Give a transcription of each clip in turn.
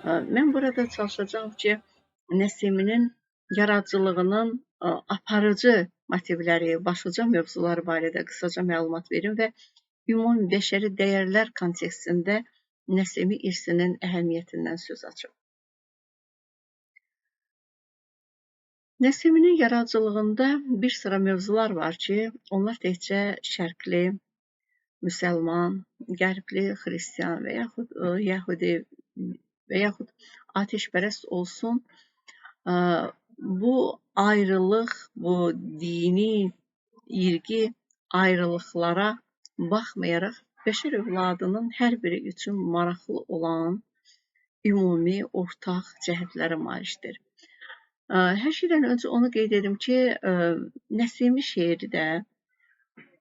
Mən burada çalışacağam ki, Nəsiminin yaradıcılığının aparıcı motivləri, başlıca mövzular barədə qısaca məlumat verim və ümumi bəşəri dəyərlər kontekstində Nəsimi irsinin əhəmiyyətindən söz açım. Nəsiminin yaradıcılığında bir sıra mövzular var ki, onlar təkcə şərqli, müsəlman, qərbli, xristian və yaxud yəhudi və yaxud ateşpərəst olsun, bu ayrılıq, bu dini, irqi ayrılıqlara baxmayaraq bəşər övladının hər biri üçün maraqlı olan ümumi ortaq cəhətlərə malikdir. Hər şeydən öncə onu qeyd edim ki, Nəsimi şeiri də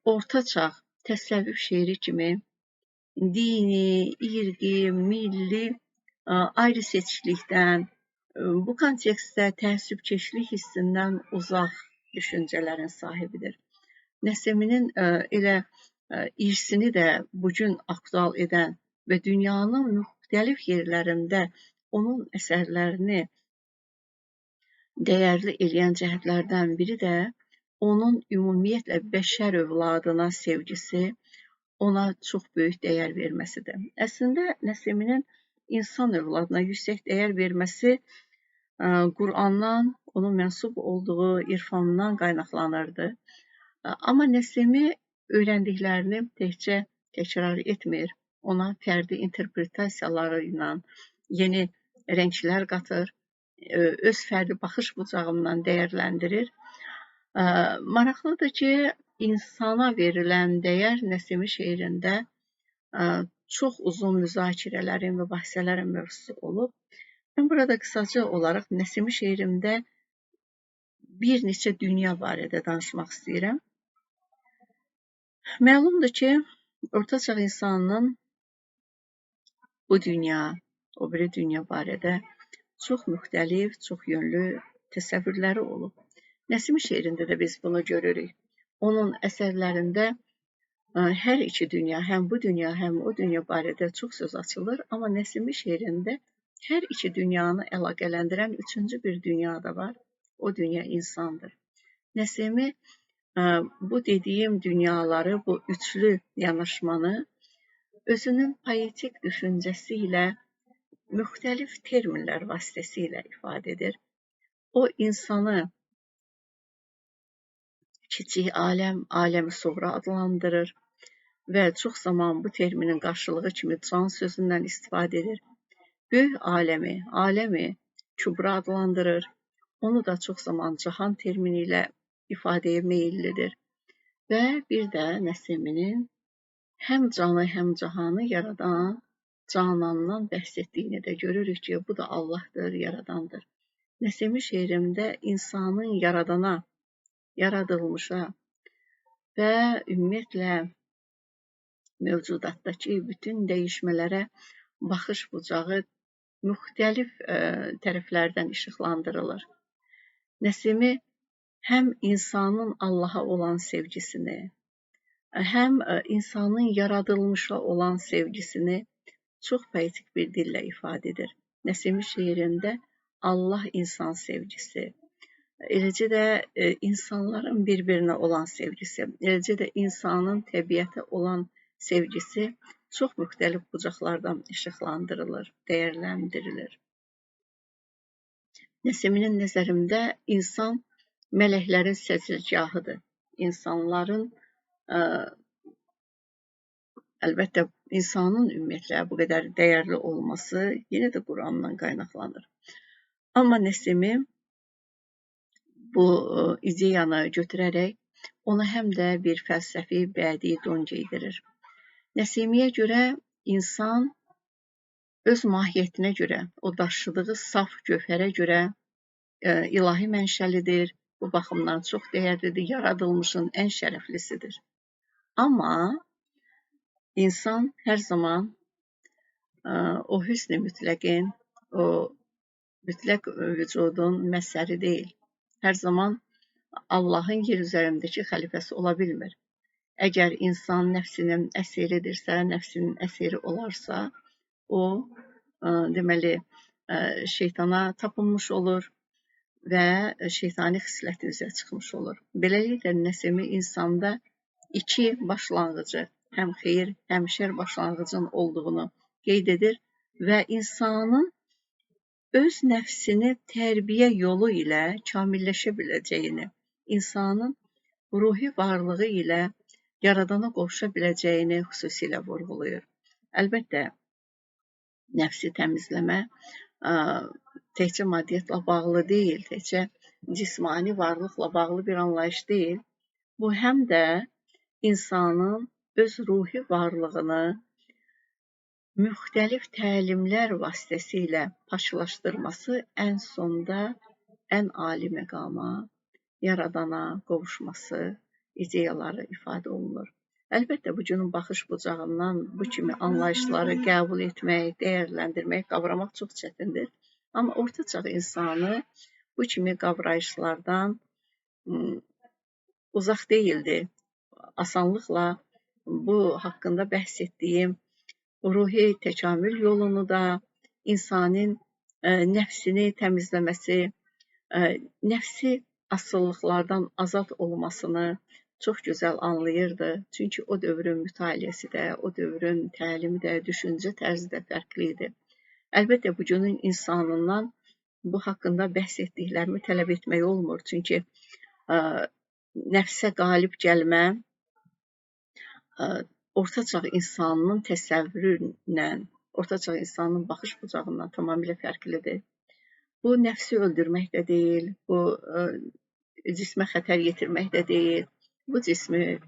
orta çağ təsəvvüf şeiri kimi dini, irqi, milli ayrı seçkilikdən, bu kontekstdə təəssübkeşlik hissindən uzaq düşüncələrin sahibidir. Nəsiminin elə irsini də bugün aktual edən və dünyanın müxtəlif yerlərində onun əsərlərini dəyərli eləyən cəhətlərdən biri də onun ümumiyyətlə bəşər övladına sevgisi, ona çox böyük dəyər verməsidir. Əslində Nəsiminin insan övladına yüksək dəyər verməsi Qurandan, onun mənsub olduğu irfandan qaynaqlanırdı. Amma Nəsimi öyrəndiklərini təkcə təkrar etmir, ona fərdi interpretasiyaları ilə yeni rənglər qatır, öz fərdi baxış bucağından dəyərləndirir. Maraqlıdır ki, insana verilən dəyər Nəsimi şeirində çox uzun müzakirələrin və bahsələrin mövzusu olub. Mən burada qısaca olaraq Nəsimi şeirimdə bir neçə dünya barədə danışmaq istəyirəm. Məlumdur ki, Orta Çağ insanının bu dünya, o biri dünya barədə çox müxtəlif, çox yönlü təsəvvürləri olub. Nəsimi şeirində də biz bunu görürük. Onun əsərlərində hər iki dünya, həm bu dünya, həm o dünya barədə çox söz açılır, amma Nəsimi şeirində hər iki dünyanı əlaqələndirən üçüncü bir dünya da var. O dünya insandır. Nəsimi bu dediyim dünyaları, bu üçlü yanaşmanı özünün poetik düşüncəsi ilə müxtəlif terminlər vasitəsilə ifadə edir. O insanı kiçik aləm, aləmi suğra adlandırır və çox zaman bu terminin qarşılığı kimi can sözündən istifadə edir. Böyük aləmi, aləmi kübra adlandırır. Onu da çox zaman cahan termini ilə ifadəyə meyillidir. Və bir də Nəsiminin həm canı, həm cahanı yaradan Canandan bəhs etdiyini də görürük ki, bu da Allahdır, yaradandır. Nəsimi şeirimdə insanın yaradana, yaradılmışa və ümumiyyətlə mövcudatdakı bütün dəyişmələrə baxış bucağı müxtəlif tərəflərdən işıqlandırılır. Nəsimi həm insanın Allaha olan sevgisini, həm insanın yaradılmışa olan sevgisini çox poetik bir dillə ifadə edir. Nəsimi şeirində Allah insan sevgisi, eləcə də insanların bir-birinə olan sevgisi, eləcə də insanın təbiətə olan sevgisi çox müxtəlif bucaqlardan işıqlandırılır, dəyərləndirilir. Nəsiminin nəzərimdə insan mələklərin səcdgahıdır. İnsanların əlbəttə, insanın ümumiyyətlə bu qədər dəyərli olması yenə də Qurandan qaynaqlanır. Amma Nəsimi bu ideyanı götürərək ona həm də bir fəlsəfi bədii don geydirir. Nəsimiyə görə insan öz mahiyyətinə görə, o daşıdığı saf gövhərə görə ilahi mənşəlidir. Bu baxımdan çox dəyərlidir, yaradılmışın ən şərəflisidir. Amma İnsan hər zaman o hüsn-i mütləqin, o mütləq vücudun məsəri deyil. Hər zaman Allahın yer üzərindəki xəlifəsi ola bilmir. Əgər insan nəfsinin əsiridirsə, nəfsinin əsiri olarsa, o deməli şeytana tapınmış olur və şeytani xislət üzrə çıxmış olur. Beləliklə, Nəsimi insanda iki başlanğıcı, həm xeyir, həm şər başlanğıcın olduğunu qeyd edir və insanın öz nəfsini tərbiyə yolu ilə kamilləşə biləcəyini, insanın ruhi varlığı ilə yaradana qovuşa biləcəyini xüsusilə vurğulayır. Əlbəttə, nəfsi təmizləmə təkcə maddiyyatla bağlı deyil, təkcə cismani varlıqla bağlı bir anlayış deyil. Bu, həm də insanın öz ruhi varlığını müxtəlif təlimlər vasitəsilə paçlaşdırması ən sonda ən ali məqama, yaradana qovuşması ideyaları ifadə olunur. Əlbəttə, bu günün baxış bucağından bu kimi anlayışları qəbul etmək, dəyərləndirmək, qavramaq çox çətindir. Amma orta çağ insanı bu kimi qavrayışlardan uzaq deyildi. Asanlıqla bu haqqında bəhs etdiyim ruhi təkamül yolunu da, insanın nəfsini təmizləməsi, nəfsi asıllıqlardan azad olmasını çox gözəl anlayırdı. Çünki o dövrün mütaliəsi də, o dövrün təlimi də, düşüncə tərzi də fərqli idi. Əlbəttə, bu günün insanından bu haqqında bəhs etdiklərimi tələb etmək olmur. Çünki nəfsə qalib gəlmə orta çağ insanının təsəvvürü ilə, orta çağ insanının baxış bucağından tamamilə fərqlidir. Bu, nəfsi öldürmək də deyil, bu cismə xətər yetirmək də deyil, bu cismi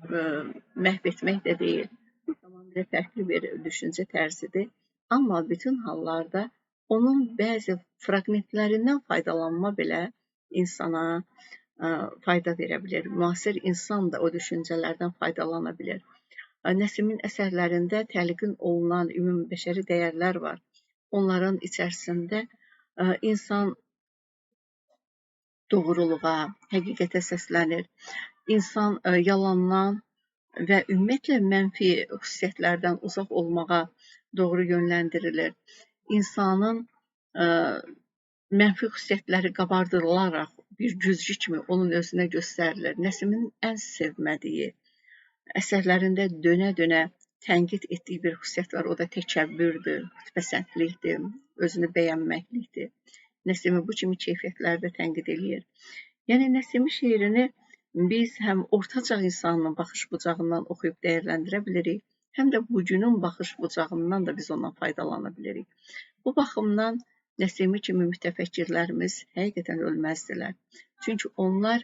məhv etmək də deyil. Bu, tamamilə fərqli bir düşüncə tərzidir. Amma bütün hallarda onun bəzi fraqmentlərindən faydalanma belə insana fayda verə bilər. Müasir insan da o düşüncələrdən faydalana bilər. Nəsimin əsərlərində təlqin olunan ümumbəşəri dəyərlər var. Onların içərisində insan doğruluğa, həqiqətə səslənir. İnsan yalandan və ümumiyyətlə mənfi xüsusiyyətlərdən uzaq olmağa doğru yönləndirilir. İnsanın mənfi xüsusiyyətləri qabardırılaraq bir güzgü kimi onun özünə göstərilir. Nəsimin ən sevmədiyi, əsərlərində dönə-dönə tənqid etdiyi bir xüsusiyyət var. O da təkəbbürdür, xütbəsəndlikdir, özünü bəyənməklikdir. Nəsimi bu kimi keyfiyyətlərdə tənqid edir. Yəni, Nəsimi şeirini biz həm orta çağ insanının baxış bucağından oxuyub dəyərləndirə bilirik, həm də bugünün baxış bucağından da biz ondan faydalana bilirik. Bu baxımdan Nəsimi kimi mütəfəkkirlərimiz həqiqətən ölməzdilər. Çünki onlar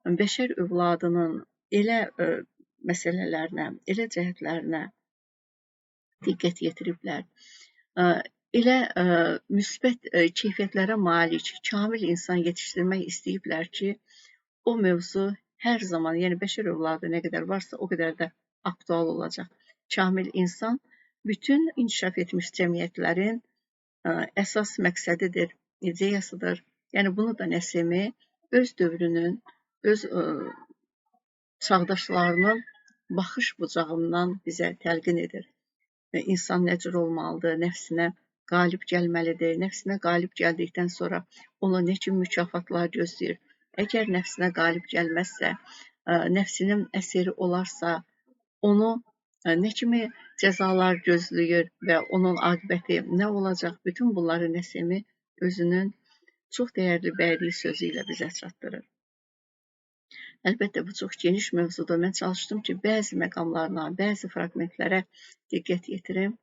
bəşər övladının elə məsələlərinə, elə cəhətlərinə diqqət yetiriblər. Elə müsbət keyfiyyətlərə malik, kamil insan yetişdirmək istəyiblər ki, o mövzu hər zaman, yəni bəşər övladı nə qədər varsa, o qədər də aktual olacaq. Kamil insan bütün inkişaf etmiş cəmiyyətlərin əsas məqsədidir, ideyasıdır. Yəni, bunu da Nəsimi öz dövrünün, öz çağdaşlarının baxış bucağından bizə təlqin edir. İnsan nə cür olmalıdır, nəfsinə qalib gəlməlidir. Nəfsinə qalib gəldikdən sonra ona nə kimi mükafatlar gözləyir? Əgər nəfsinə qalib gəlməzsə, nəfsinin əsiri olarsa, onu nə kimi cəzalar gözləyir və onun aqibəti nə olacaq? Bütün bunları Nəsimi özünün çox dəyərli bədii sözü ilə bizə çatdırır. Əlbəttə, bu çox geniş mövzudur. Mən çalışdım ki, bəzi məqamlarına, bəzi fraqmentlərə diqqət yetirim.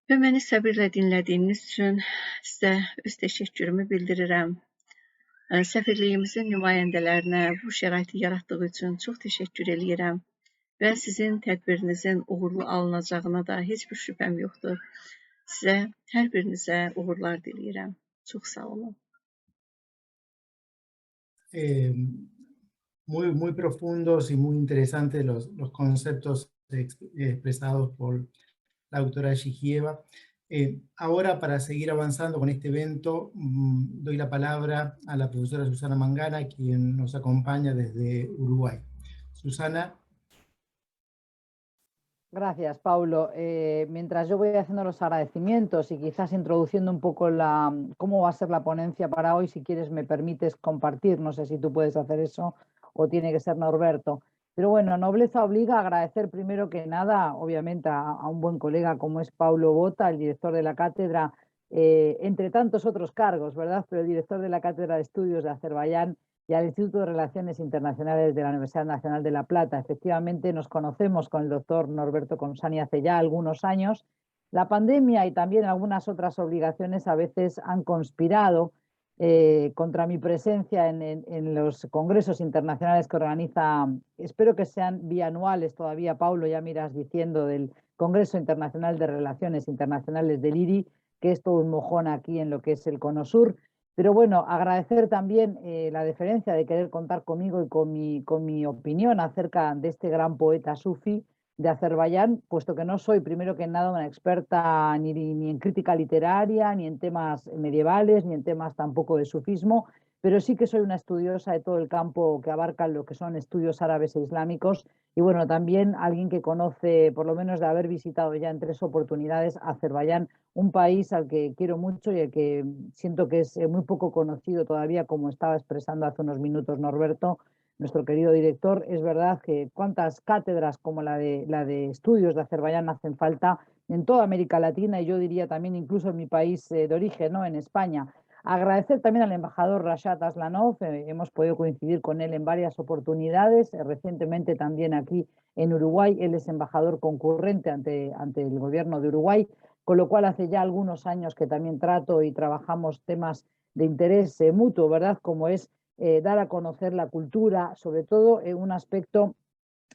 Və məni səbirlə dinlədiyiniz üçün sizə öz təşəkkürümü bildirirəm. Səfirliyimizin nümayəndələrinə bu şəraiti yaratdığı üçün çox təşəkkür edirəm. Və sizin tədbirinizin uğurlu alınacağına da heç bir şübhəm yoxdur. Sizə, hər birinizə uğurlar diləyirəm. Çox sağ olun. Muy profundos y muy interesantes los conceptos expresados por la doctora Gigieva. Ahora, para seguir avanzando con este evento, doy la palabra a la profesora Susana Mangana, quien nos acompaña desde Uruguay. Susana. Gracias, Paulo. Mientras yo voy haciendo los agradecimientos y quizás introduciendo un poco cómo va a ser la ponencia para hoy, si quieres me permites compartir, no sé si tú puedes hacer eso o tiene que ser Norberto. Pero bueno, nobleza obliga a agradecer primero que nada, obviamente, a un buen colega como es Paulo Bota, el director de la cátedra, entre tantos otros cargos, ¿verdad? Pero el director de la Cátedra de Estudios de Azerbaiyán y al Instituto de Relaciones Internacionales de la Universidad Nacional de La Plata. Efectivamente, nos conocemos con el doctor Norberto Consani hace ya algunos años. La pandemia y también algunas otras obligaciones a veces han conspirado contra mi presencia en los congresos internacionales que organiza, espero que sean bianuales todavía, Paulo, ya miras diciendo, del Congreso Internacional de Relaciones Internacionales del IRI, que es todo un mojón aquí en lo que es el Cono Sur. Pero bueno, agradecer también la deferencia de querer contar conmigo y con mi opinión acerca de este gran poeta sufi de Azerbaiyán, puesto que no soy, primero que nada, una experta ni en crítica literaria, ni en temas medievales, ni en temas tampoco de sufismo, pero sí que soy una estudiosa de todo el campo que abarca lo que son estudios árabes e islámicos, y bueno, también alguien que conoce, por lo menos de haber visitado ya en 3 oportunidades, Azerbaiyán, un país al que quiero mucho y al que siento que es muy poco conocido todavía, como estaba expresando hace unos minutos Norberto, nuestro querido director. Es verdad que cuántas cátedras como la de estudios de Azerbaiyán hacen falta en toda América Latina y yo diría también incluso en mi país de origen, ¿no? En España. Agradecer también al embajador Rashad Aslanov, hemos podido coincidir con él en varias oportunidades, recientemente también aquí en Uruguay, él es embajador concurrente ante el gobierno de Uruguay, con lo cual hace ya algunos años que también trato y trabajamos temas de interés mutuo, ¿verdad? Como es dar a conocer la cultura, sobre todo en un aspecto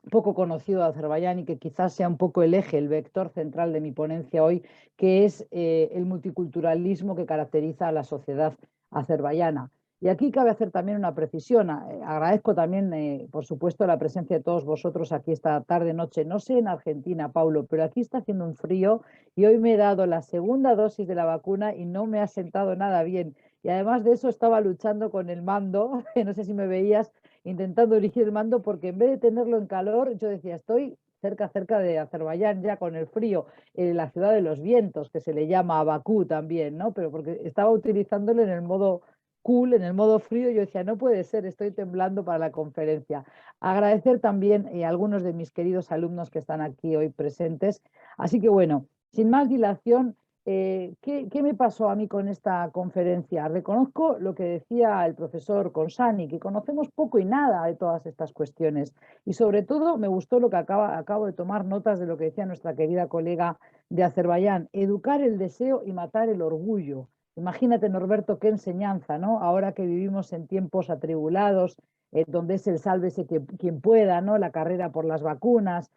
poco conocido de Azerbaiyán y que quizás sea un poco el eje, el vector central de mi ponencia hoy, que es el multiculturalismo que caracteriza a la sociedad azerbaiyana. Y aquí cabe hacer también una precisión. Agradezco también, por supuesto, la presencia de todos vosotros aquí esta tarde-noche. No sé en Argentina, Paulo, pero aquí está haciendo un frío y hoy me he dado la segunda dosis de la vacuna y no me ha sentado nada bien. Y además de eso estaba luchando con el mando, no sé si me veías, intentando dirigir el mando porque en vez de tenerlo en calor, yo decía, estoy cerca de Azerbaiyán ya con el frío, la ciudad de los vientos, que se le llama a Bakú también, ¿no? Pero porque estaba utilizándolo en el modo cool, en el modo frío, yo decía, no puede ser, estoy temblando para la conferencia. Agradecer también a algunos de mis queridos alumnos que están aquí hoy presentes. Así que bueno, sin más dilación, ¿qué me pasó a mí con esta conferencia? Reconozco lo que decía el profesor Consani, que conocemos poco y nada de todas estas cuestiones. Y sobre todo me gustó lo que acabo de tomar notas de lo que decía nuestra querida colega de Azerbaiyán, educar el deseo y matar el orgullo. Imagínate, Norberto, qué enseñanza, ¿no? Ahora que vivimos en tiempos atribulados, donde es el sálvese quien pueda, ¿no? La carrera por las vacunas,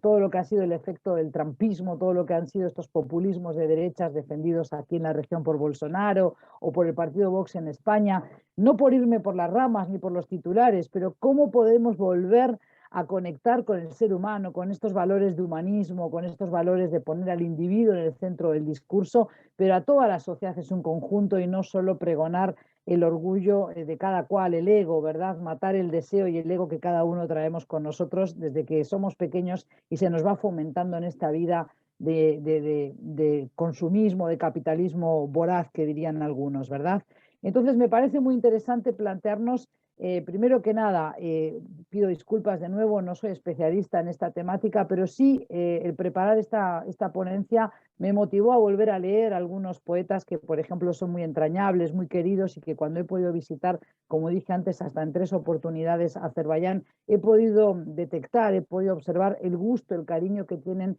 todo lo que ha sido el efecto del trumpismo, todo lo que han sido estos populismos de derechas defendidos aquí en la región por Bolsonaro o por el partido Vox en España, no por irme por las ramas ni por los titulares, pero cómo podemos volver a conectar con el ser humano, con estos valores de humanismo, con estos valores de poner al individuo en el centro del discurso, pero a toda la sociedad es un conjunto y no solo pregonar el orgullo de cada cual, el ego, ¿verdad? Matar el deseo y el ego que cada uno traemos con nosotros desde que somos pequeños y se nos va fomentando en esta vida de consumismo, de capitalismo voraz, que dirían algunos, ¿verdad? Entonces me parece muy interesante plantearnos, primero que nada, pido disculpas de nuevo, no soy especialista en esta temática, pero sí el preparar esta ponencia me motivó a volver a leer algunos poetas que, por ejemplo, son muy entrañables, muy queridos y que cuando he podido visitar, como dije antes, hasta en 3 oportunidades Azerbaiyán, he podido detectar, he podido observar el gusto, el cariño que tienen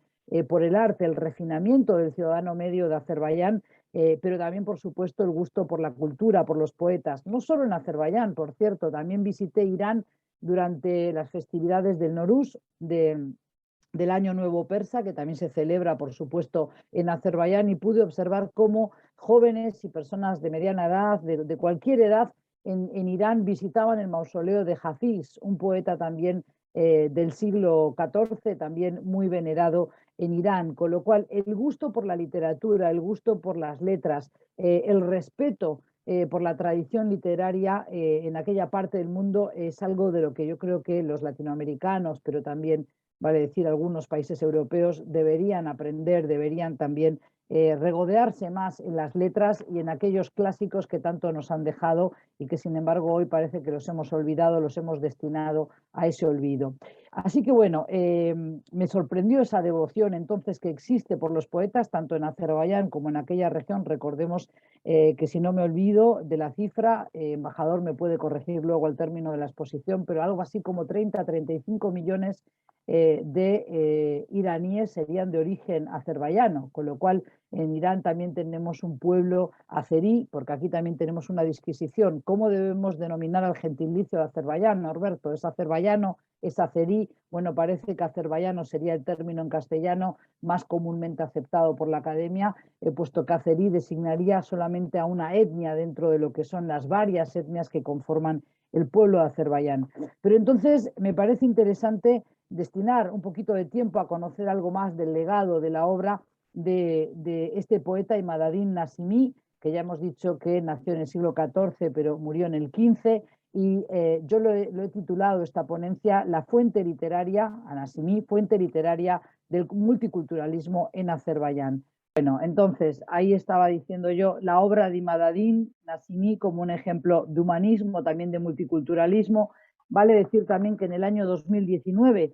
por el arte, el refinamiento del ciudadano medio de Azerbaiyán, pero también, por supuesto, el gusto por la cultura, por los poetas. No solo en Azerbaiyán, por cierto, también visité Irán durante las festividades del Noruz, del Año Nuevo Persa, que también se celebra, por supuesto, en Azerbaiyán, y pude observar cómo jóvenes y personas de mediana edad, de cualquier edad, en Irán visitaban el mausoleo de Hafiz, un poeta también del siglo XIV, también muy venerado en Irán, con lo cual el gusto por la literatura, el gusto por las letras, el respeto por la tradición literaria en aquella parte del mundo es algo de lo que yo creo que los latinoamericanos, pero también vale decir, algunos países europeos deberían aprender, deberían también regodearse más en las letras y en aquellos clásicos que tanto nos han dejado y que sin embargo hoy parece que los hemos olvidado, los hemos destinado a ese olvido. Así que bueno, me sorprendió esa devoción entonces que existe por los poetas, tanto en Azerbaiyán como en aquella región. Recordemos que si no me olvido de la cifra, embajador me puede corregir luego al término de la exposición, pero algo así como 30-35 millones de iraníes serían de origen azerbaiyano, con lo cual en Irán también tenemos un pueblo azerí, porque aquí también tenemos una disquisición. ¿Cómo debemos denominar al gentilicio de Azerbaiyán, Norberto? ¿Es azerbaiyano? ¿Es azerí? Bueno, parece que azerbaiyano sería el término en castellano más comúnmente aceptado por la academia, puesto que azerí designaría solamente a una etnia dentro de lo que son las varias etnias que conforman el pueblo de Azerbaiyán. Pero entonces me parece interesante destinar un poquito de tiempo a conocer algo más del legado de la obra de este poeta Imadaddin Nasimi, que ya hemos dicho que nació en el siglo XIV pero murió en el XV, y yo lo he titulado esta ponencia La fuente literaria, a Nasimi, fuente literaria del multiculturalismo en Azerbaiyán. Bueno, entonces ahí estaba diciendo yo la obra de Imadaddin Nasimi como un ejemplo de humanismo, también de multiculturalismo. Vale decir también que en el año 2019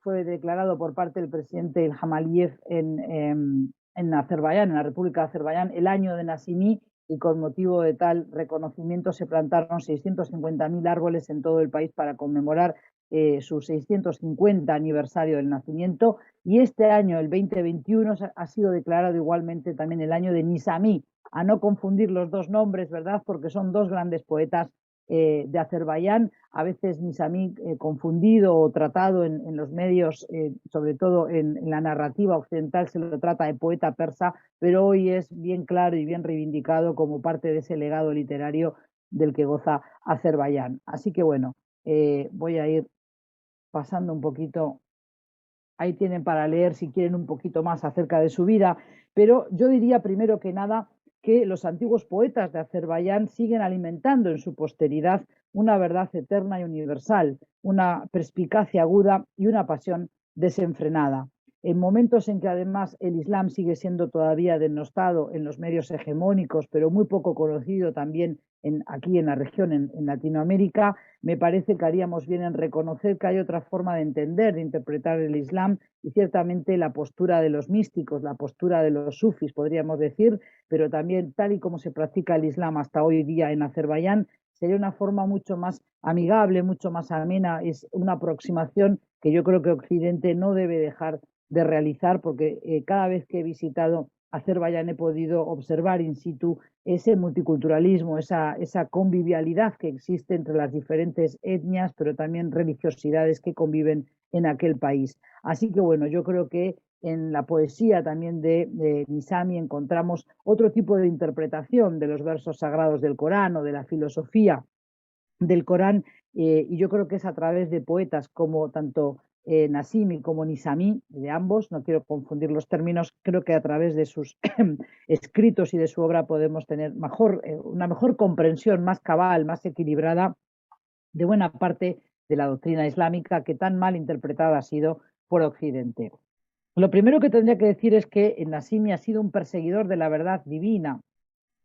fue declarado por parte del presidente Ilham Aliyev en Azerbaiyán, en la República de Azerbaiyán, el año de Nasimi, y con motivo de tal reconocimiento se plantaron 650.000 árboles en todo el país para conmemorar su 650 aniversario del nacimiento. Y este año, el 2021, ha sido declarado igualmente también el año de Nizami, a no confundir los dos nombres, ¿verdad? Porque son dos grandes poetas de Azerbaiyán, a veces Nizami confundido o tratado en los medios, sobre todo en la narrativa occidental se lo trata de poeta persa, pero hoy es bien claro y bien reivindicado como parte de ese legado literario del que goza Azerbaiyán. Así que bueno, voy a ir pasando un poquito. Ahí tienen para leer si quieren un poquito más acerca de su vida, pero yo diría primero que nada que los antiguos poetas de Azerbaiyán siguen alimentando en su posteridad una verdad eterna y universal, una perspicacia aguda y una pasión desenfrenada. En momentos en que además el Islam sigue siendo todavía denostado en los medios hegemónicos, pero muy poco conocido también aquí en la región, en Latinoamérica, me parece que haríamos bien en reconocer que hay otra forma de entender, de interpretar el Islam, y ciertamente la postura de los místicos, la postura de los sufis, podríamos decir, pero también tal y como se practica el Islam hasta hoy día en Azerbaiyán, sería una forma mucho más amigable, mucho más amena, es una aproximación que yo creo que Occidente no debe dejar de realizar, porque cada vez que he visitado Azerbaiyán he podido observar in situ ese multiculturalismo, esa convivialidad que existe entre las diferentes etnias, pero también religiosidades que conviven en aquel país. Así que bueno, yo creo que en la poesía también de Nizami encontramos otro tipo de interpretación de los versos sagrados del Corán o de la filosofía del Corán, y yo creo que es a través de poetas como tanto Nasimi como Nizami, de ambos, no quiero confundir los términos, creo que a través de sus escritos y de su obra podemos tener una mejor comprensión, más cabal, más equilibrada de buena parte de la doctrina islámica que tan mal interpretada ha sido por Occidente. Lo primero que tendría que decir es que Nasimi ha sido un perseguidor de la verdad divina.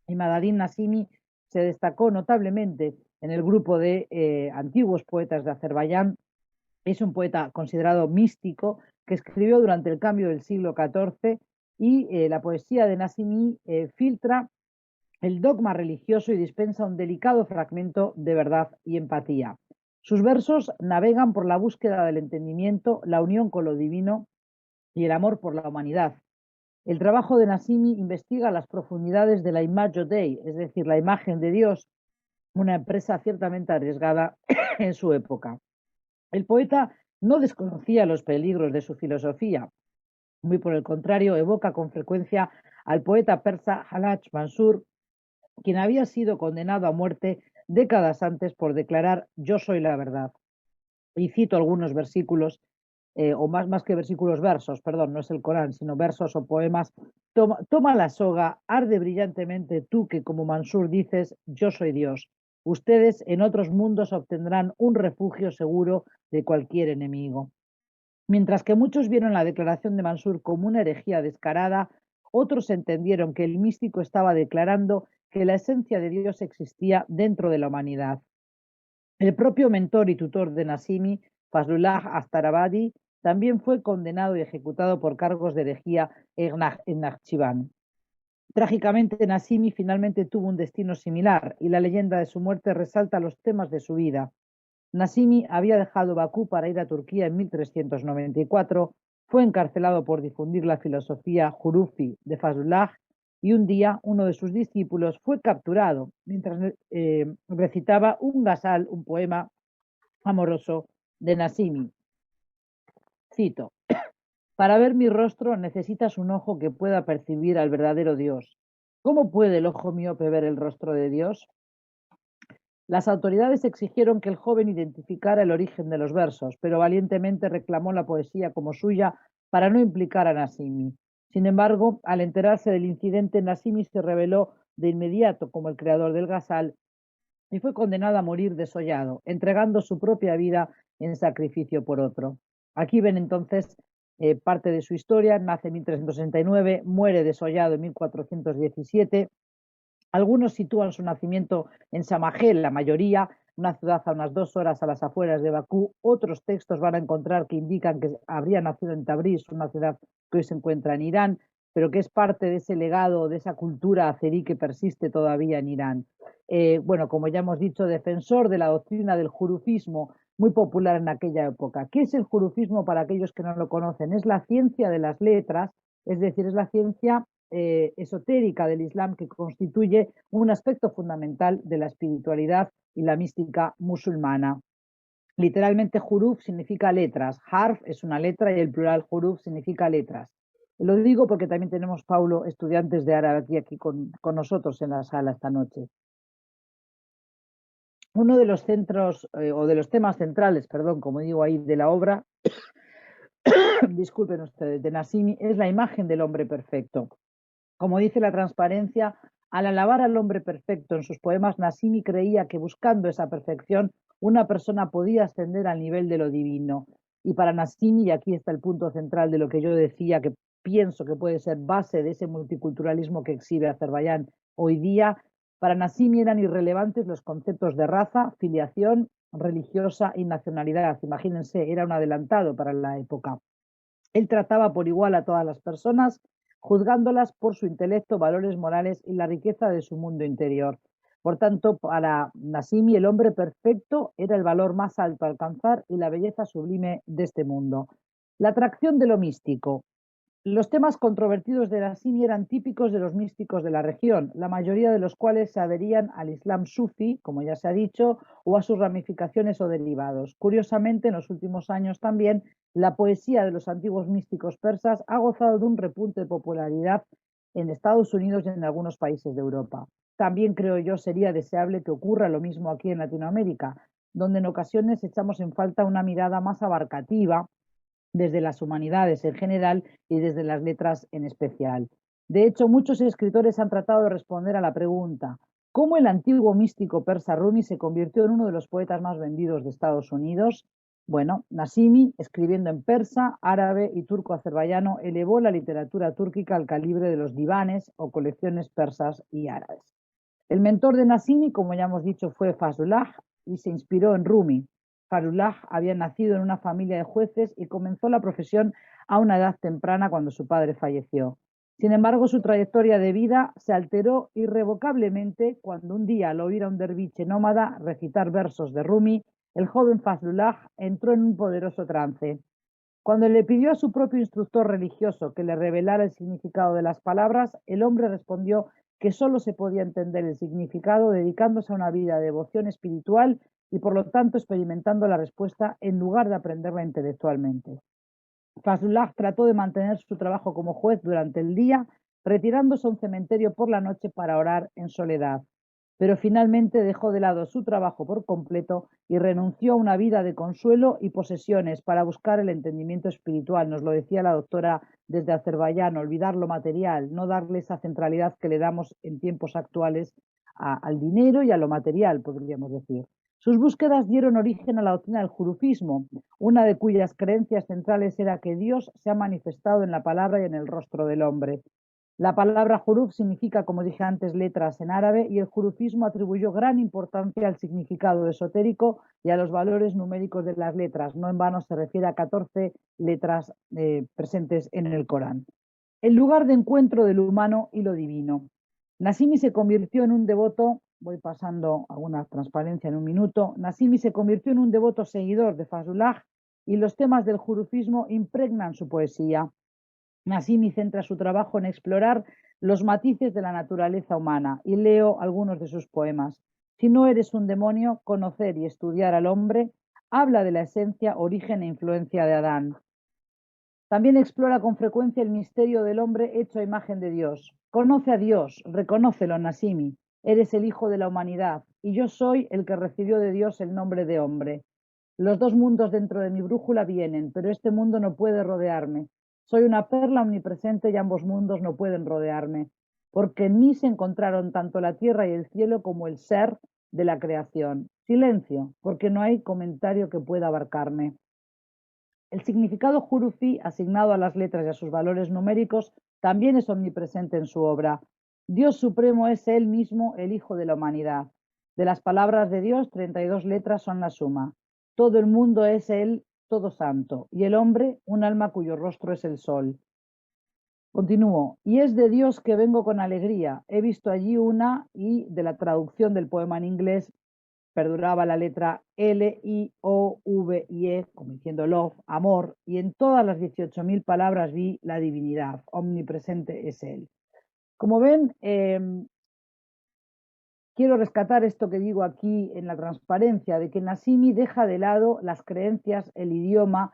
Imadaddin Nasimi se destacó notablemente en el grupo de antiguos poetas de Azerbaiyán. Es un poeta considerado místico que escribió durante el cambio del siglo XIV, y la poesía de Nasimi filtra el dogma religioso y dispensa un delicado fragmento de verdad y empatía. Sus versos navegan por la búsqueda del entendimiento, la unión con lo divino y el amor por la humanidad. El trabajo de Nasimi investiga las profundidades de la Imago Dei, es decir, la imagen de Dios, una empresa ciertamente arriesgada en su época. El poeta no desconocía los peligros de su filosofía, muy por el contrario, evoca con frecuencia al poeta persa Hallaj Mansur, quien había sido condenado a muerte décadas antes por declarar "yo soy la verdad". Y cito algunos versículos, o más que versículos, versos, perdón, no es el Corán, sino versos o poemas. Toma la soga, arde brillantemente tú que como Mansur dices, yo soy Dios. Ustedes en otros mundos obtendrán un refugio seguro de cualquier enemigo. Mientras que muchos vieron la declaración de Mansur como una herejía descarada, otros entendieron que el místico estaba declarando que la esencia de Dios existía dentro de la humanidad. El propio mentor y tutor de Nasimi, Fazlullah Astarabadi, también fue condenado y ejecutado por cargos de herejía en Nakhchivan. Trágicamente, Nasimi finalmente tuvo un destino similar y la leyenda de su muerte resalta los temas de su vida. Nasimi había dejado Bakú para ir a Turquía en 1394, fue encarcelado por difundir la filosofía Hurufi de Fazlullah y un día uno de sus discípulos fue capturado mientras recitaba un ghazal, un poema amoroso de Nasimi. Cito: para ver mi rostro necesitas un ojo que pueda percibir al verdadero Dios. ¿Cómo puede el ojo miope ver el rostro de Dios? Las autoridades exigieron que el joven identificara el origen de los versos, pero valientemente reclamó la poesía como suya para no implicar a Nasimi. Sin embargo, al enterarse del incidente, Nasimi se reveló de inmediato como el creador del ghazal y fue condenado a morir desollado, entregando su propia vida en sacrificio por otro. Aquí ven entonces parte de su historia. Nace en 1369, muere desollado en 1417. Algunos sitúan su nacimiento en Samajel, la mayoría, una ciudad a unas 2 horas a las afueras de Bakú. Otros textos van a encontrar que indican que habría nacido en Tabriz, una ciudad que hoy se encuentra en Irán, pero que es parte de ese legado, de esa cultura azerí que persiste todavía en Irán. Bueno, como ya hemos dicho, defensor de la doctrina del jurufismo, muy popular en aquella época. ¿Qué es el jurufismo para aquellos que no lo conocen? Es la ciencia de las letras, es decir, es la ciencia esotérica del Islam que constituye un aspecto fundamental de la espiritualidad y la mística musulmana. Literalmente, huruf significa letras, harf es una letra y el plural huruf significa letras. Lo digo porque también tenemos, Paulo, estudiantes de árabe aquí con nosotros en la sala esta noche. Uno de los centros o de los temas centrales, perdón, como digo ahí, de la obra, disculpen ustedes, de Nasimi, es la imagen del hombre perfecto. Como dice la Transparencia, al alabar al hombre perfecto en sus poemas, Nasimi creía que buscando esa perfección una persona podía ascender al nivel de lo divino. Y para Nasimi, y aquí está el punto central de lo que yo decía, que pienso que puede ser base de ese multiculturalismo que exhibe Azerbaiyán hoy día, para Nasimi eran irrelevantes los conceptos de raza, filiación religiosa y nacionalidad. Imagínense, era un adelantado para la época. Él trataba por igual a todas las personas, juzgándolas por su intelecto, valores morales y la riqueza de su mundo interior. Por tanto, para Nasimi, el hombre perfecto era el valor más alto a alcanzar y la belleza sublime de este mundo. La atracción de lo místico. Los temas controvertidos de Nasimi eran típicos de los místicos de la región, la mayoría de los cuales se adherían al Islam sufi, como ya se ha dicho, o a sus ramificaciones o derivados. Curiosamente, en los últimos años también, la poesía de los antiguos místicos persas ha gozado de un repunte de popularidad en Estados Unidos y en algunos países de Europa. También creo yo sería deseable que ocurra lo mismo aquí en Latinoamérica, donde en ocasiones echamos en falta una mirada más abarcativa desde las humanidades en general y desde las letras en especial. De hecho, muchos escritores han tratado de responder a la pregunta: ¿cómo el antiguo místico persa Rumi se convirtió en uno de los poetas más vendidos de Estados Unidos? Bueno, Nasimi, escribiendo en persa, árabe y turco-azerbaiyano, elevó la literatura túrquica al calibre de los divanes o colecciones persas y árabes. El mentor de Nasimi, como ya hemos dicho, fue Fazlullah y se inspiró en Rumi. Fazlullah había nacido en una familia de jueces y comenzó la profesión a una edad temprana cuando su padre falleció. Sin embargo, su trayectoria de vida se alteró irrevocablemente cuando un día, al oír a un derviche nómada recitar versos de Rumi, el joven Fazlullah entró en un poderoso trance. Cuando le pidió a su propio instructor religioso que le revelara el significado de las palabras, el hombre respondió que solo se podía entender el significado dedicándose a una vida de devoción espiritual y por lo tanto experimentando la respuesta en lugar de aprenderla intelectualmente. Fazlullah trató de mantener su trabajo como juez durante el día, retirándose a un cementerio por la noche para orar en soledad. Pero finalmente dejó de lado su trabajo por completo y renunció a una vida de consuelo y posesiones para buscar el entendimiento espiritual. Nos lo decía la doctora desde Azerbaiyán: olvidar lo material, no darle esa centralidad que le damos en tiempos actuales al dinero y a lo material, podríamos decir. Sus búsquedas dieron origen a la doctrina del jurufismo, una de cuyas creencias centrales era que Dios se ha manifestado en la palabra y en el rostro del hombre. La palabra juruf significa, como dije antes, letras en árabe, y el jurufismo atribuyó gran importancia al significado esotérico y a los valores numéricos de las letras. No en vano se refiere a 14 letras presentes en el Corán. El lugar de encuentro del humano y lo divino. Nasimi se convirtió en un devoto, voy pasando alguna transparencia en un minuto, Nasimi se convirtió en un devoto seguidor de Fazlullah y los temas del jurufismo impregnan su poesía. Nasimi centra su trabajo en explorar los matices de la naturaleza humana y leo algunos de sus poemas. Si no eres un demonio, conocer y estudiar al hombre habla de la esencia, origen e influencia de Adán. También explora con frecuencia el misterio del hombre hecho a imagen de Dios. Conoce a Dios, reconócelo, Nasimi. Eres el hijo de la humanidad y yo soy el que recibió de Dios el nombre de hombre. Los dos mundos dentro de mi brújula vienen, pero este mundo no puede rodearme. Soy una perla omnipresente y ambos mundos no pueden rodearme, porque en mí se encontraron tanto la tierra y el cielo como el ser de la creación. Silencio, porque no hay comentario que pueda abarcarme. El significado jurufi asignado a las letras y a sus valores numéricos también es omnipresente en su obra. Dios supremo es Él mismo, el Hijo de la humanidad. De las palabras de Dios, 32 letras son la suma. Todo el mundo es Él, todo santo, y el hombre, un alma cuyo rostro es el sol. Continúo. Y es de Dios que vengo con alegría. He visto allí una, y de la traducción del poema en inglés, perduraba la letra L, I, O, V y E, como diciendo love, amor, y en todas las 18.000 palabras vi la divinidad, omnipresente es Él. Como ven, quiero rescatar esto que digo aquí en la transparencia, de que Nasimi deja de lado las creencias, el idioma,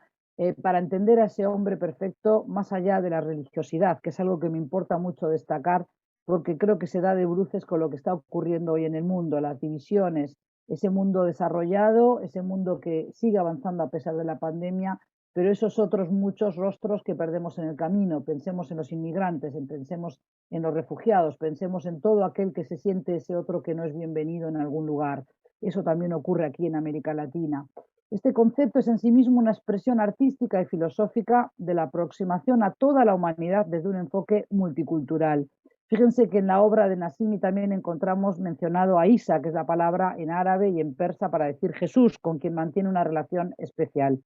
para entender a ese hombre perfecto más allá de la religiosidad, que es algo que me importa mucho destacar, porque creo que se da de bruces con lo que está ocurriendo hoy en el mundo, las divisiones, ese mundo desarrollado, ese mundo que sigue avanzando a pesar de la pandemia, pero esos otros muchos rostros que perdemos en el camino. Pensemos en los inmigrantes, pensemos en los refugiados, pensemos en todo aquel que se siente ese otro que no es bienvenido en algún lugar. Eso también ocurre aquí en América Latina. Este concepto es en sí mismo una expresión artística y filosófica de la aproximación a toda la humanidad desde un enfoque multicultural. Fíjense que en la obra de Nasimi también encontramos mencionado a Isa, que es la palabra en árabe y en persa para decir Jesús, con quien mantiene una relación especial.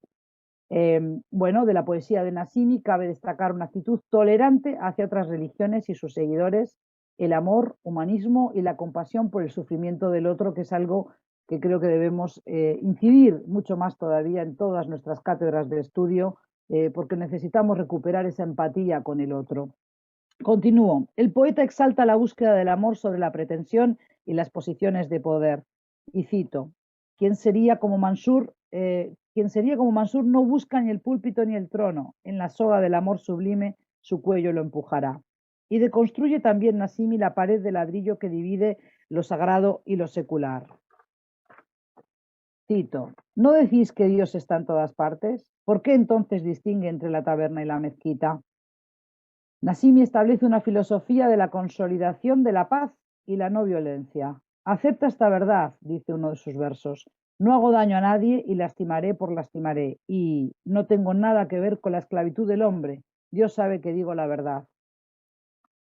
Bueno, de la poesía de Nasimi cabe destacar una actitud tolerante hacia otras religiones y sus seguidores, el amor, humanismo y la compasión por el sufrimiento del otro, que es algo que creo que debemos incidir mucho más todavía en todas nuestras cátedras de estudio, porque necesitamos recuperar esa empatía con el otro. Continúo. El poeta exalta la búsqueda del amor sobre la pretensión y las posiciones de poder. Y cito, quien sería como Mansur no busca ni el púlpito ni el trono. En la soga del amor sublime su cuello lo empujará. Y deconstruye también Nasimi la pared de ladrillo que divide lo sagrado y lo secular. Cito, ¿no decís que Dios está en todas partes? ¿Por qué entonces distingue entre la taberna y la mezquita? Nasimi establece una filosofía de la consolidación de la paz y la no violencia. Acepta esta verdad, dice uno de sus versos. No hago daño a nadie y lastimaré por lastimaré. Y no tengo nada que ver con la esclavitud del hombre. Dios sabe que digo la verdad.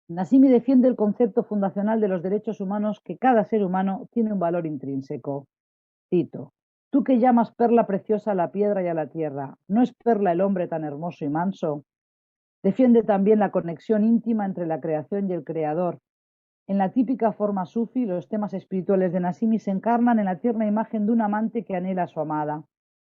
Nasimi defiende el concepto fundacional de los derechos humanos, que cada ser humano tiene un valor intrínseco. Cito, tú que llamas perla preciosa a la piedra y a la tierra, ¿no es perla el hombre tan hermoso y manso? Defiende también la conexión íntima entre la creación y el creador. En la típica forma sufi, los temas espirituales de Nasimi se encarnan en la tierna imagen de un amante que anhela a su amada.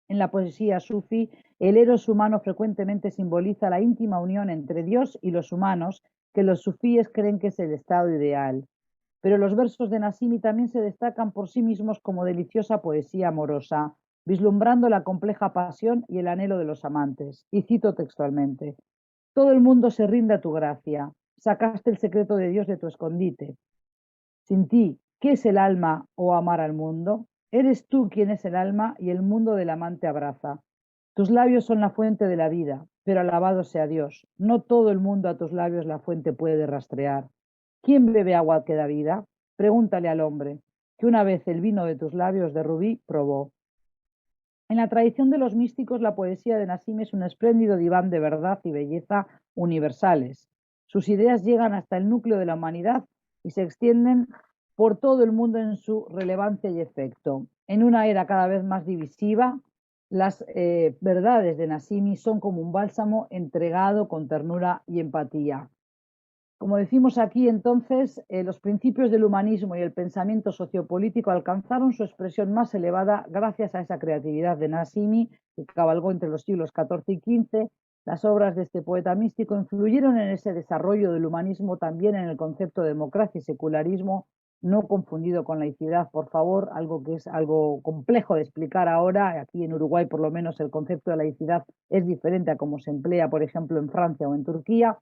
En la poesía sufi, el eros humano frecuentemente simboliza la íntima unión entre Dios y los humanos, que los sufíes creen que es el estado ideal. Pero los versos de Nasimi también se destacan por sí mismos como deliciosa poesía amorosa, vislumbrando la compleja pasión y el anhelo de los amantes. Y cito textualmente, todo el mundo se rinde a tu gracia. Sacaste el secreto de Dios de tu escondite. Sin ti, ¿qué es el alma o amar al mundo? Eres tú quien es el alma y el mundo del amante abraza. Tus labios son la fuente de la vida, pero alabado sea Dios. No todo el mundo a tus labios la fuente puede rastrear. ¿Quién bebe agua que da vida? Pregúntale al hombre. que una vez el vino de tus labios de rubí probó. En la tradición de los místicos, la poesía de Nassim es un espléndido diván de verdad y belleza universales. Sus ideas llegan hasta el núcleo de la humanidad y se extienden por todo el mundo en su relevancia y efecto. En una era cada vez más divisiva, las verdades de Nassimi son como un bálsamo entregado con ternura y empatía. Como decimos aquí, entonces, los principios del humanismo y el pensamiento sociopolítico alcanzaron su expresión más elevada gracias a esa creatividad de Nassimi, que cabalgó entre los siglos XIV y XV. Las obras de este poeta místico influyeron en ese desarrollo del humanismo, también en el concepto de democracia y secularismo, no confundido con laicidad, por favor, algo que es algo complejo de explicar ahora. Aquí en Uruguay, por lo menos, el concepto de laicidad es diferente a cómo se emplea, por ejemplo, en Francia o en Turquía,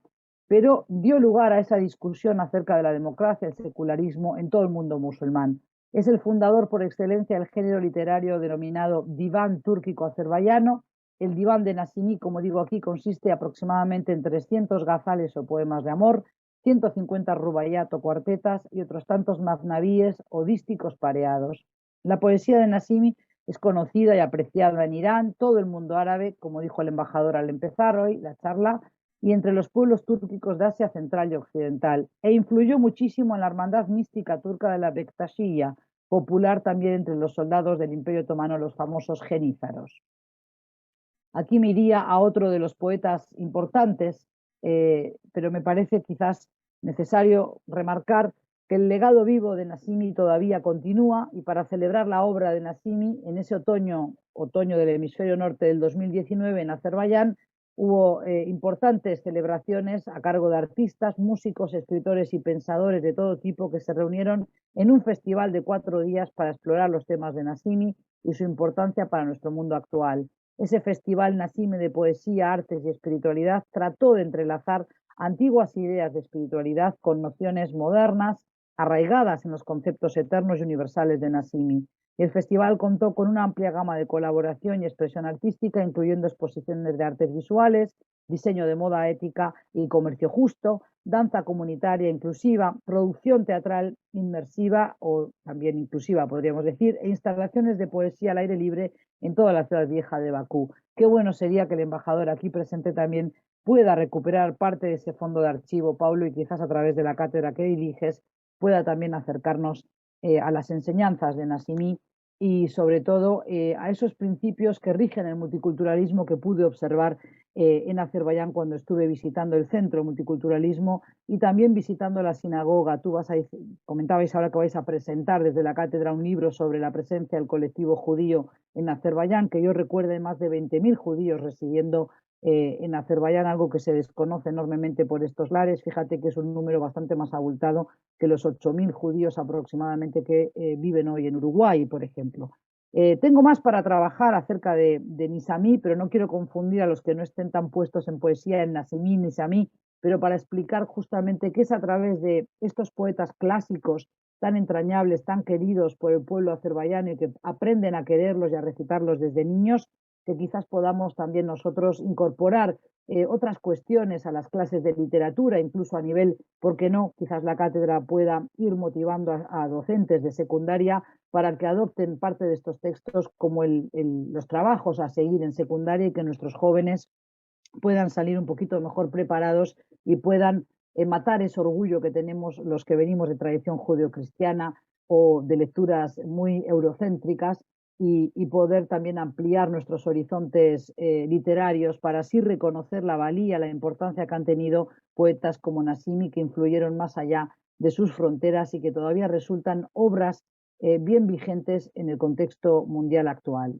pero dio lugar a esa discusión acerca de la democracia, el secularismo en todo el mundo musulmán. Es el fundador por excelencia del género literario denominado diván túrquico-azerbaiyano. El diván de Nassimi, como digo aquí, consiste aproximadamente en 300 gazales o poemas de amor, 150 rubaiyat o cuartetas y otros tantos maznavíes o dísticos pareados. La poesía de Nassimi es conocida y apreciada en Irán, todo el mundo árabe, como dijo el embajador al empezar hoy la charla, y entre los pueblos túrquicos de Asia Central y Occidental, e influyó muchísimo en la hermandad mística turca de la Bektashiya, popular también entre los soldados del Imperio Otomano, los famosos jenízaros. Aquí me iría a otro de los poetas importantes, pero me parece quizás necesario remarcar que el legado vivo de Nassimi todavía continúa, y para celebrar la obra de Nassimi, en ese otoño del hemisferio norte del 2019 en Azerbaiyán, hubo importantes celebraciones a cargo de artistas, músicos, escritores y pensadores de todo tipo que se reunieron en un festival de 4 días para explorar los temas de Nassimi y su importancia para nuestro mundo actual. Ese festival Nassimi de poesía, artes y espiritualidad trató de entrelazar antiguas ideas de espiritualidad con nociones modernas, arraigadas en los conceptos eternos y universales de Nassimi. El festival contó con una amplia gama de colaboración y expresión artística, incluyendo exposiciones de artes visuales, diseño de moda ética y comercio justo, danza comunitaria inclusiva, producción teatral inmersiva o también inclusiva, podríamos decir, e instalaciones de poesía al aire libre en toda la ciudad vieja de Bakú. Qué bueno sería que el embajador aquí presente también pueda recuperar parte de ese fondo de archivo, Pablo, y quizás a través de la cátedra que diriges pueda también acercarnos a las enseñanzas de Nassimi y sobre todo a esos principios que rigen el multiculturalismo que pude observar en Azerbaiyán cuando estuve visitando el centro de multiculturalismo y también visitando la sinagoga. Comentabais ahora que vais a presentar desde la cátedra un libro sobre la presencia del colectivo judío en Azerbaiyán, que yo recuerde más de 20.000 judíos residiendo en Azerbaiyán, algo que se desconoce enormemente por estos lares. Fíjate que es un número bastante más abultado que los 8.000 judíos aproximadamente que viven hoy en Uruguay, por ejemplo. Tengo más para trabajar acerca de Nizami, pero no quiero confundir a los que no estén tan puestos en poesía en Nassimi, Nizami, pero para explicar justamente que es a través de estos poetas clásicos tan entrañables, tan queridos por el pueblo azerbaiyano y que aprenden a quererlos y a recitarlos desde niños, que quizás podamos también nosotros incorporar otras cuestiones a las clases de literatura, incluso a nivel, ¿por qué no? Quizás la cátedra pueda ir motivando a docentes de secundaria para que adopten parte de estos textos como los trabajos a seguir en secundaria y que nuestros jóvenes puedan salir un poquito mejor preparados y puedan matar ese orgullo que tenemos los que venimos de tradición judeocristiana o de lecturas muy eurocéntricas y poder también ampliar nuestros horizontes literarios para así reconocer la valía, la importancia que han tenido poetas como Nassimi, que influyeron más allá de sus fronteras y que todavía resultan obras bien vigentes en el contexto mundial actual.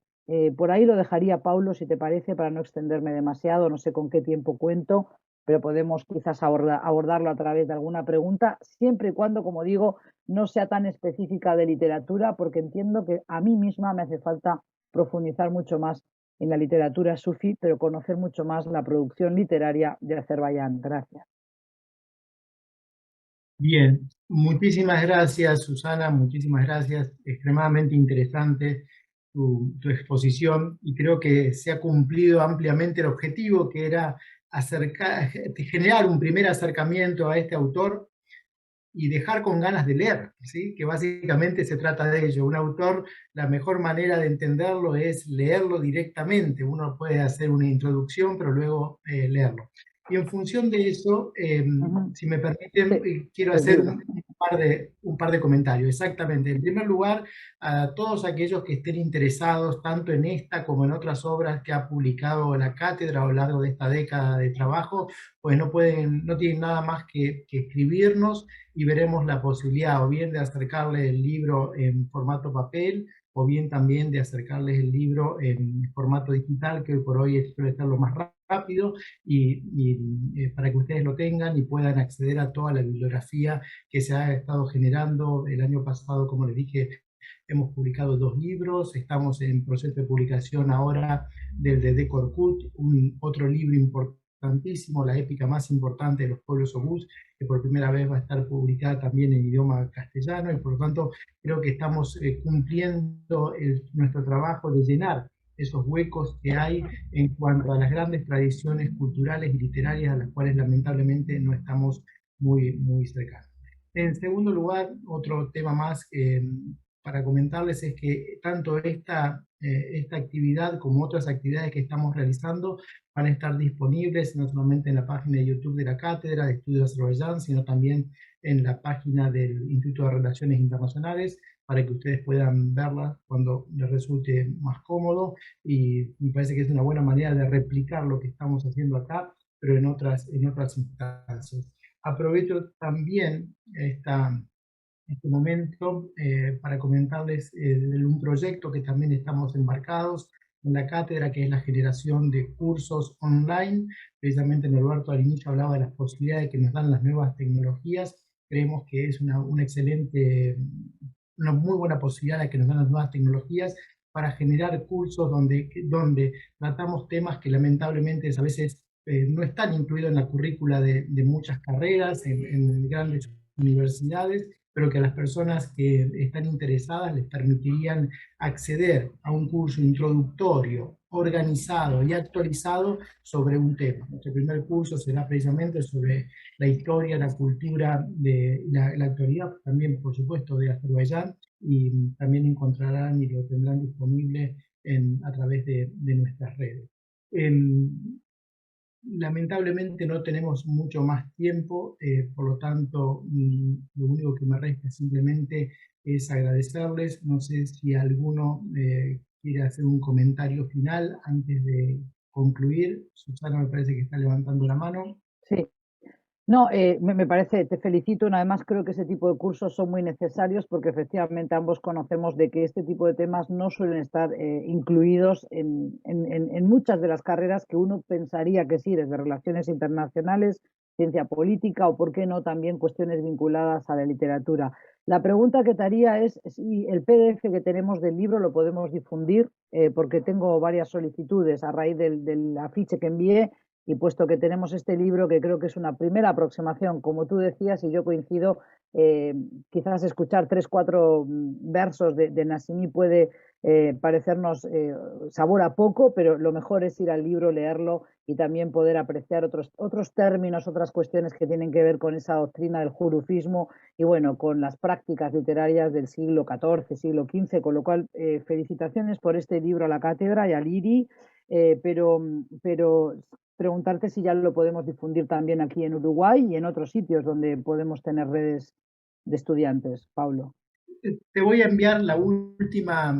Por ahí lo dejaría, Paulo, si te parece, para no extenderme demasiado, no sé con qué tiempo cuento, pero podemos quizás abordarlo a través de alguna pregunta, siempre y cuando, como digo, no sea tan específica de literatura, porque entiendo que a mí misma me hace falta profundizar mucho más en la literatura sufí, pero conocer mucho más la producción literaria de Azerbaiyán. Gracias. Bien, muchísimas gracias, Susana, muchísimas gracias. Extremadamente interesante tu exposición y creo que se ha cumplido ampliamente el objetivo, que era generar un primer acercamiento a este autor y dejar con ganas de leer, ¿sí? Que básicamente se trata de ello. Un autor, la mejor manera de entenderlo es leerlo directamente. Uno puede hacer una introducción, pero luego leerlo. Y en función de eso, si me permiten, quiero hacer un par de comentarios. Exactamente. En primer lugar, a todos aquellos que estén interesados tanto en esta como en otras obras que ha publicado la cátedra a lo largo de esta década de trabajo, pues no tienen nada más que escribirnos y veremos la posibilidad o bien de acercarles el libro en formato papel o bien también de acercarles el libro en formato digital, que hoy por hoy suele estar lo más rápido, para que ustedes lo tengan y puedan acceder a toda la bibliografía que se ha estado generando. El año pasado, como les dije, hemos publicado 2 libros, estamos en proceso de publicación ahora del de Corcut, otro libro importantísimo, la épica más importante de los pueblos obús, que por primera vez va a estar publicada también en idioma castellano, y por lo tanto creo que estamos cumpliendo nuestro trabajo de llenar esos huecos que hay en cuanto a las grandes tradiciones culturales y literarias a las cuales lamentablemente no estamos muy cercanos. En segundo lugar, otro tema más para comentarles es que tanto esta actividad como otras actividades que estamos realizando van a estar disponibles no solamente en la página de YouTube de la Cátedra de Estudios de Azerbaiyán, sino también en la página del Instituto de Relaciones Internacionales, para que ustedes puedan verlas cuando les resulte más cómodo, y me parece que es una buena manera de replicar lo que estamos haciendo acá, pero en otras instancias. Aprovecho también este momento para comentarles de un proyecto que también estamos embarcados en la cátedra, que es la generación de cursos online. Precisamente Norberto al inicio hablaba de las posibilidades que nos dan las nuevas tecnologías. Creemos que es una muy buena posibilidad la que nos dan las nuevas tecnologías para generar cursos donde tratamos temas que lamentablemente a veces no están incluidos en la currícula de muchas carreras, en grandes universidades, pero que a las personas que están interesadas les permitirían acceder a un curso introductorio, organizado y actualizado sobre un tema. Nuestro primer curso será precisamente sobre la historia, la cultura, la actualidad, también por supuesto de Azerbaiyán, y también encontrarán y lo tendrán disponible a través de nuestras redes. Lamentablemente no tenemos mucho más tiempo, por lo tanto lo único que me resta simplemente es agradecerles. No sé si alguno quiere hacer un comentario final antes de concluir. Susana me parece que está levantando la mano. Sí. No, me parece, te felicito. Además, creo que ese tipo de cursos son muy necesarios porque efectivamente ambos conocemos de que este tipo de temas no suelen estar incluidos en muchas de las carreras que uno pensaría que sí, desde relaciones internacionales, ciencia política o, por qué no, también cuestiones vinculadas a la literatura. La pregunta que te haría es si el PDF que tenemos del libro lo podemos difundir, porque tengo varias solicitudes a raíz del afiche que envié. Y puesto que tenemos este libro, que creo que es una primera aproximación, como tú decías, y yo coincido, quizás escuchar 3 o 4 versos de Nassimi puede parecernos sabor a poco, pero lo mejor es ir al libro, leerlo y también poder apreciar otros términos, otras cuestiones que tienen que ver con esa doctrina del jurufismo y, bueno, con las prácticas literarias del siglo XIV, siglo XV, con lo cual felicitaciones por este libro a la cátedra y al IRI, pero preguntarte si ya lo podemos difundir también aquí en Uruguay y en otros sitios donde podemos tener redes de estudiantes. Paulo. Te voy a enviar la última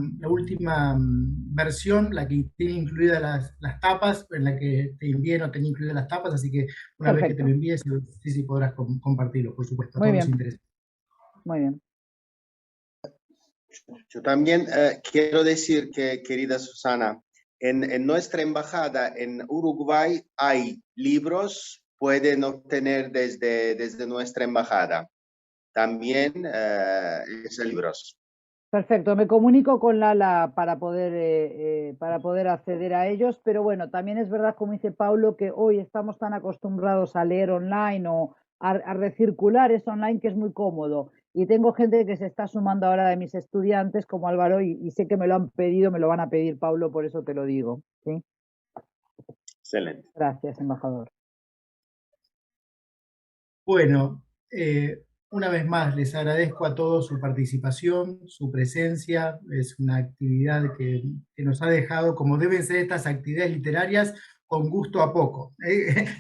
versión, la que tiene incluidas las tapas, en la que te envié no tenía incluidas las tapas, así que una vez que te lo envíes, sí podrás compartirlo, por supuesto, a Muy todos bien. los interesados. Muy bien. Yo también quiero decir que, querida Susana, en nuestra embajada en Uruguay hay libros, pueden obtener desde nuestra embajada. También libros. Perfecto, me comunico con Lala para poder acceder a ellos, pero bueno, también es verdad, como dice Paulo, que hoy estamos tan acostumbrados a leer online o a recircular eso online, que es muy cómodo. Y tengo gente que se está sumando ahora de mis estudiantes, como Álvaro, y sé que me lo han pedido, me lo van a pedir, Paulo, por eso te lo digo. ¿Sí? Excelente. Gracias, embajador. Bueno, una vez más, les agradezco a todos su participación, su presencia. Es una actividad que nos ha dejado, como deben ser estas actividades literarias, con gusto a poco.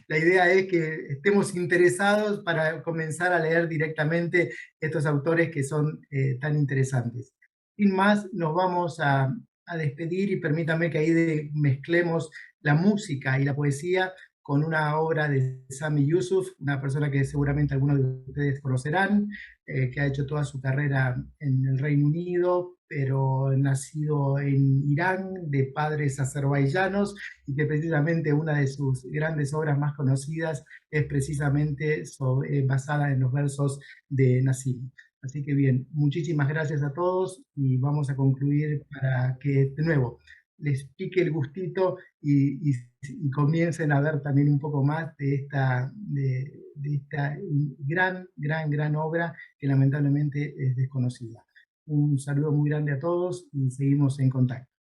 La idea es que estemos interesados para comenzar a leer directamente estos autores que son tan interesantes. Sin más, nos vamos a despedir y permítanme que ahí mezclemos la música y la poesía con una obra de Sami Yusuf, una persona que seguramente algunos de ustedes conocerán, que ha hecho toda su carrera en el Reino Unido, pero nacido en Irán, de padres azerbaiyanos, y que precisamente una de sus grandes obras más conocidas es precisamente basada en los versos de Nassim. Así que bien, muchísimas gracias a todos y vamos a concluir para que, de nuevo, les pique el gustito y comiencen a ver también un poco más de esta gran obra que lamentablemente es desconocida. Un saludo muy grande a todos y seguimos en contacto.